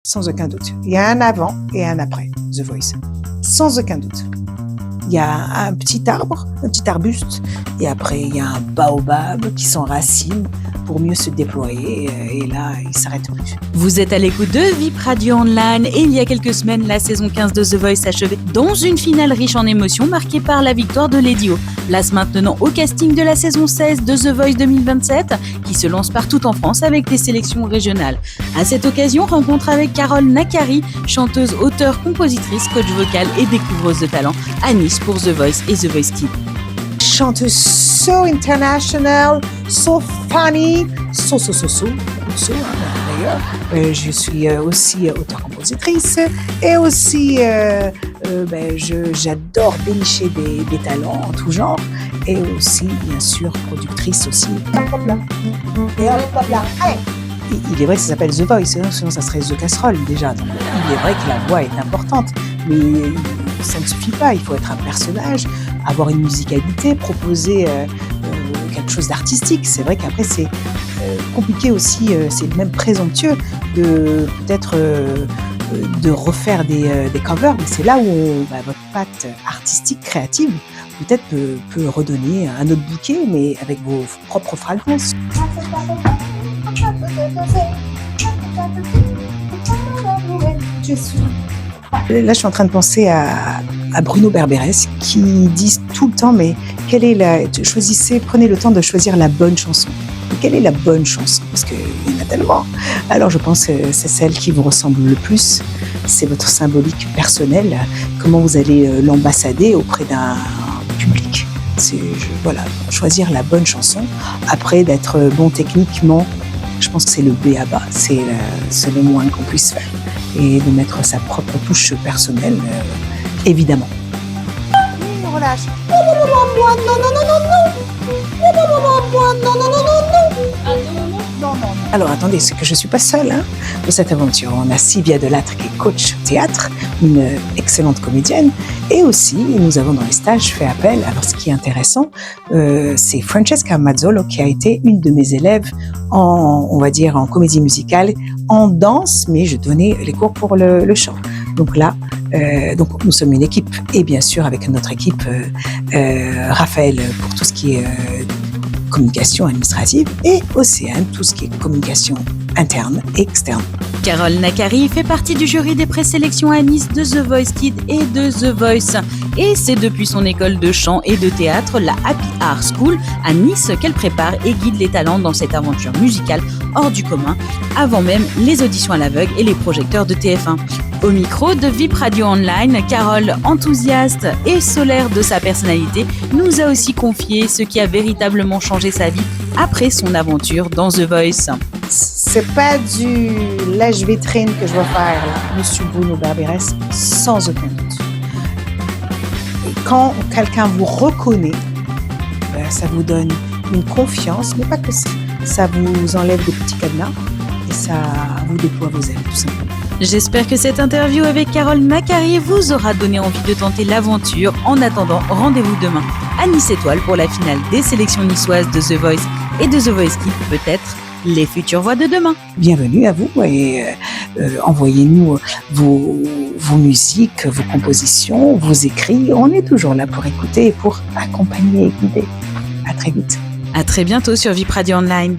sans aucun doute. Il y a un avant et un après The Voice, sans aucun doute. Il y a un petit arbre, un petit arbuste, et après il y a un baobab qui s'enracine pour mieux se déployer, et là, il ne s'arrête plus. Vous êtes à l'écoute de VIP Radio Online, et il y a quelques semaines, la saison 15 de The Voice s'achevait dans une finale riche en émotions marquée par la victoire de Lady O. Place maintenant au casting de la saison 16 de The Voice 2027, qui se lance partout en France avec des sélections régionales. À cette occasion, rencontre avec Carole Nakari, chanteuse, auteure, compositrice, coach vocal et découvreuse de talent, à Nice pour The Voice et The Voice Kids. Chanteuse so international, so funny, d'ailleurs. Je suis aussi auteure-compositrice et aussi j'adore dénicher des talents en tout genre et aussi bien sûr productrice aussi. Il est vrai que ça s'appelle The Voice, sinon ça serait The Casserole déjà. Donc, il est vrai que la voix est importante, mais ça ne suffit pas. Il faut être un personnage, avoir une musicalité, proposer quelque chose d'artistique. C'est vrai qu'après c'est compliqué aussi, c'est même présomptueux de peut-être de refaire des covers, mais c'est là où votre patte artistique, créative, peut-être peut redonner un autre bouquet, mais avec vos propres fragrances. Là, je suis en train de penser à Bruno Berberès qui dit tout le temps, mais prenez le temps de choisir la bonne chanson. Mais quelle est la bonne chanson? Parce qu'il y en a tellement. Alors, je pense que c'est celle qui vous ressemble le plus. C'est votre symbolique personnelle. Comment vous allez l'ambassader auprès d'un public. Choisir la bonne chanson. Après, d'être bon techniquement, je pense que c'est le B à bas, c'est le moins qu'on puisse faire. Et de mettre sa propre touche personnelle, évidemment. Relâche. Non. Alors attendez, c'est que je ne suis pas seule pour cette aventure. On a Sylvia Delattre qui est coach théâtre, une excellente comédienne. Et aussi, nous avons dans les stages fait appel, alors ce qui est intéressant, c'est Francesca Mazzolo qui a été une de mes élèves en comédie musicale, en danse, mais je donnais les cours pour le chant. Donc là, nous sommes une équipe, et bien sûr avec notre équipe, Raphaël pour tout ce qui est communication administrative, et Océane, tout ce qui est communication interne et externe. Carole Nakari fait partie du jury des présélections à Nice de The Voice Kids et de The Voice. Et c'est depuis son école de chant et de théâtre, la Happy Art School, à Nice, qu'elle prépare et guide les talents dans cette aventure musicale hors du commun, avant même les auditions à l'aveugle et les projecteurs de TF1. Au micro de VIP Radio Online, Carole, enthousiaste et solaire de sa personnalité, nous a aussi confié ce qui a véritablement changé sa vie après son aventure dans The Voice. C'est pas du lèche-vitrine que je vais faire, là, Monsieur Bruno Berberès, sans aucun doute. Et quand quelqu'un vous reconnaît, ça vous donne une confiance, mais pas que ça. Ça vous enlève des petits cadenas et ça vous déploie vos ailes, tout simplement. J'espère que cette interview avec Carole Nakari vous aura donné envie de tenter l'aventure. En attendant, rendez-vous demain à Nice Étoile pour la finale des sélections niçoises de The Voice et de The Voice Kids, peut-être les futures voix de demain. Bienvenue à vous et envoyez-nous vos musiques, vos compositions, vos écrits. On est toujours là pour écouter et pour accompagner et guider. À très vite. À très bientôt sur VIP Radio Online.